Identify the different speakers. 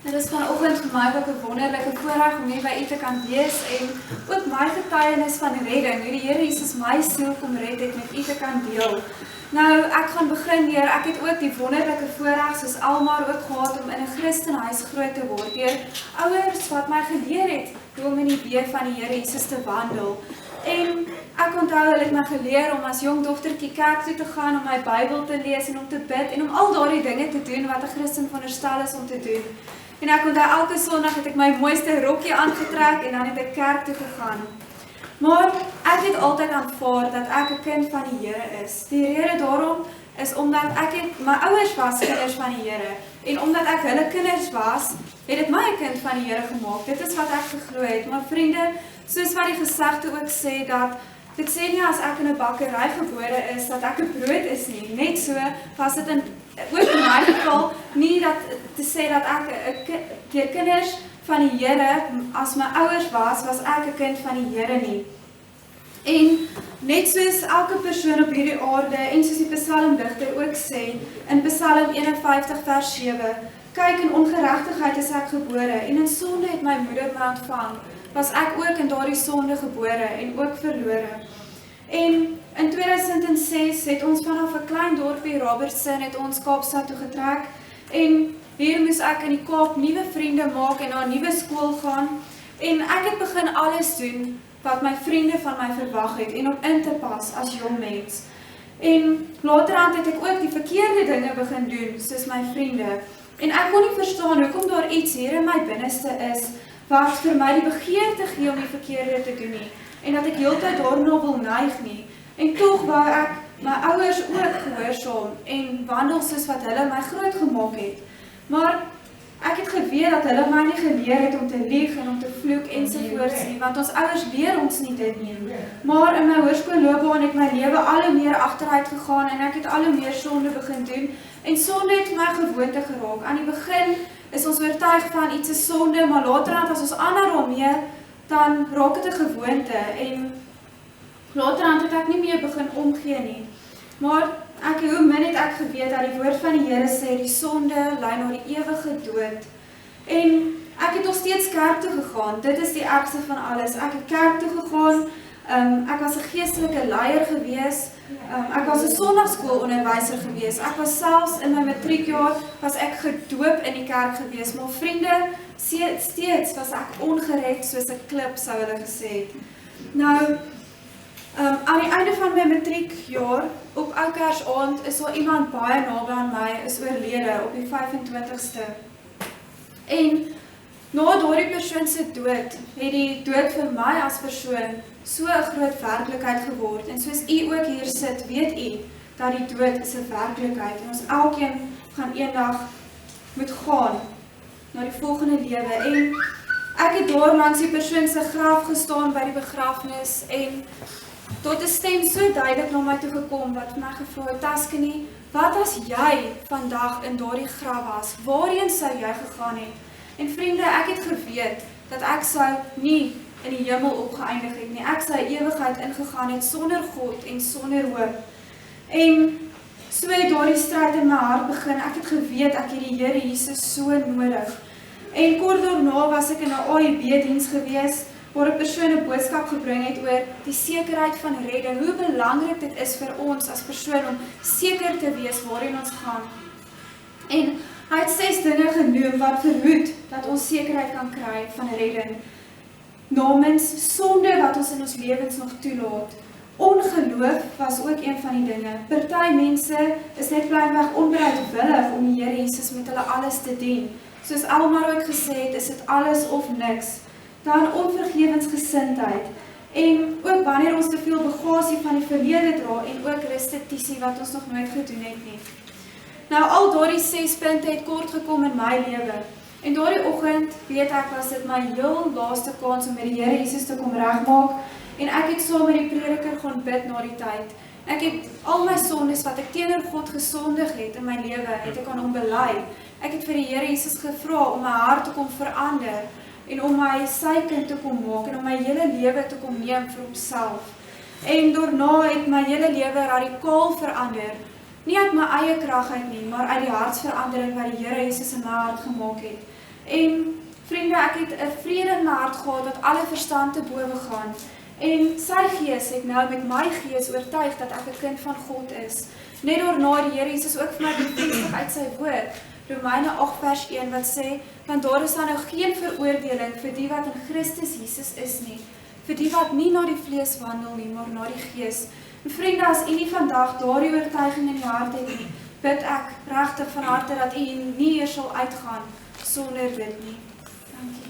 Speaker 1: Dit is vanoggend vir my ook 'n wonderlike voorreg om hier by u te kan wees en ook my getuienis van redding, hoe die Here Jesus my siel kom red het, met u te kan deel. Nou, ek gaan begin deur, ek het ook die wonderlike voorreg soos Almar ook gehad om in 'n Christenhuis groot te word, deur ouers wat my geleer het hoe om in die weë van die Here Jesus te wandel. En ek onthou hulle het my geleer om as jong dogtertjie kerk toe te gaan, om my Bybel te lees en om te bid en om al daardie dinge te doen wat 'n Christen veronderstel is om te doen. En ek onthou elke Sondag het ek my mooiste rokkie aangetrek en dan het ek kerk toe gegaan. Maar ek het altyd aanvaar dat ek 'n kind van die Here is. Die rede daarom is omdat my ouers was kinders van die Here. En omdat ek hulle kinders was, het dit my 'n kind van die Here gemaak. Dit is wat ek geglo het. Maar vriende, soos wat die gesegde ook sê, dat dit sê nie as ek in 'n bakkery gebore is, dat ek 'n brood is nie. Net so was dit ook in my geval nie dat te sê dat ek deur kinders van die Here, as my ouers was ek 'n kind van die Here nie. En net soos elke persoon op hierdie aarde, en soos die psalmdigter ook sê, in Psalm 51 vers 7, kyk, in ongeregtigheid is ek gebore, en in sonde het my moeder my ontvang, was ek ook in daardie sonde gebore, en ook verlore. En in 2006 het ons vanaf 'n klein dorpie Robertson het ons Kaapstad toe getrek, en hier moes ek in die Kaap nuwe vriende maak en na 'n nuwe skool gaan, en ek het begin alles doen wat my vriende van my verwag het, en om in te pas as jong mens. En laterhand het ek ook die verkeerde dinge begin doen, soos my vriende. En ek kon nie verstaan hoekom daar iets hier in my binneste is, wat vir my die begeerte gee om die verkeerde te doen nie, en dat ek heeltyd daarna wil neig nie. En tog wou ek my ouers ook gehoorsaam en wandel soos wat hulle my groot gemaak het. Maar ek het geweet dat hulle my nie geleer het om te lieg en om te vloek ensovoorts nie, want ons ouers leer ons nie dit nie. Maar in my hoërskoolloopbaan het my lewe al hoe meer agteruit gegaan en ek het al hoe meer sonde begin doen, en sonde het my gewoonte geraak. Aan die begin is ons oortuig van iets is sonde, maar laterhand as ons aanhou daarmee, dan raak dit 'n gewoonte, en laterhand het ek nie meer begin omgee nie. Maar hoe min het ek geweet dat die woord van die Here sê, die sonde lei na die ewige dood. En ek het nog steeds kerk toe gegaan, dit is die ergste van alles. Ek het kerk toe gegaan, ek was 'n geestelike leier gewees, ek was 'n sonndagskoolonderwyser gewees, ek was selfs in my matriekjaar, was ek gedoop in die kerk gewees, maar vriende, steeds was ek ongered soos 'n klip, sou hulle gesê het. Nou, aan die einde van my matriekjaar, op ou Kersaand, is daar iemand baie naby aan my, is oorlede op die 25ste. En na daardie persoon se dood, het die dood vir my as persoon so 'n groot werklikheid geword. En soos u ook hier sit, weet u dat die dood is 'n werklikheid. En ons elkeen gaan eendag moet gaan na die volgende lewe. En ek het daar langs die persoon se graf gestaan by die begrafnis, en tot 'n stem so duidelik na my toe gekom, wat vir my gevra het, Taskenie, wat as jy vandag in daardie graf was? Waarheen sou jy gegaan het? En vriende, ek het geweet dat ek sou nie in die hemel opgeëindig het nie. Ek sou ewigheid ingegaan het sonder God en sonder hoop. En so het daardie stryd in my hart begin. Ek het geweet ek het die Here Jesus so nodig. En kort daarna was ek in 'n AIB-diens gewees, waar 'n persoon 'n boodskap gebring het oor die sekerheid van redding, hoe belangrik dit is vir ons as persoon om seker te wees waarin ons gaan. En hy het 6 dinge genoem wat verhoed dat ons sekerheid kan kry van redding. Namens sonde wat ons in ons lewens nog toelaat. Ongeloof was ook een van die dinge. Party mense is net blyweg onbereidwillig om die Here Jesus met hulle alles te dien. Soos Almar ook gesê het, is dit alles of niks. Dan onvergewensgesindheid, en ook wanneer ons te veel bagasie van die verlede dra, en ook restituisie wat ons nog nooit gedoen het nie. Nou, al daardie 6 punte het kort gekom in my lewe, en daardie oggend, weet ek, was dit my heel laaste kans om met die Here Jesus te kom regmaak, en ek het saam met die prediker gaan bid na die tyd. Ek het al my sondes wat ek teenoor God gesondig het in my lewe, het ek aan hom bely. Ek het vir die Here Jesus gevra om my hart te kom verander, en om my sy kind te kom maak, en om my hele lewe te kom neem vir homself. En daarna het my hele lewe radikaal verander, nie uit my eie krag uit nie, maar uit die hartsverandering wat die Here Jesus in my hart gemaak het. En vriende, ek het 'n vrede in my hart gehad dat alle verstand te bowe gaan. En sy gees het nou met my gees oortuig dat ek 'n kind van God is. Net daarna die Here Jesus ook vir my bevestig uit sy woord, Romeine 8 vers 1 wat sê, want daar is dan nou geen veroordeling vir die wat in Christus Jesus is nie, vir die wat nie na die vlees wandel nie, maar na die gees. En vriende, as u nie vandag daardie oortuiging in die hart het nie, bid ek regtig van harte dat u nie hier sal uitgaan sonder dit nie. Dankie.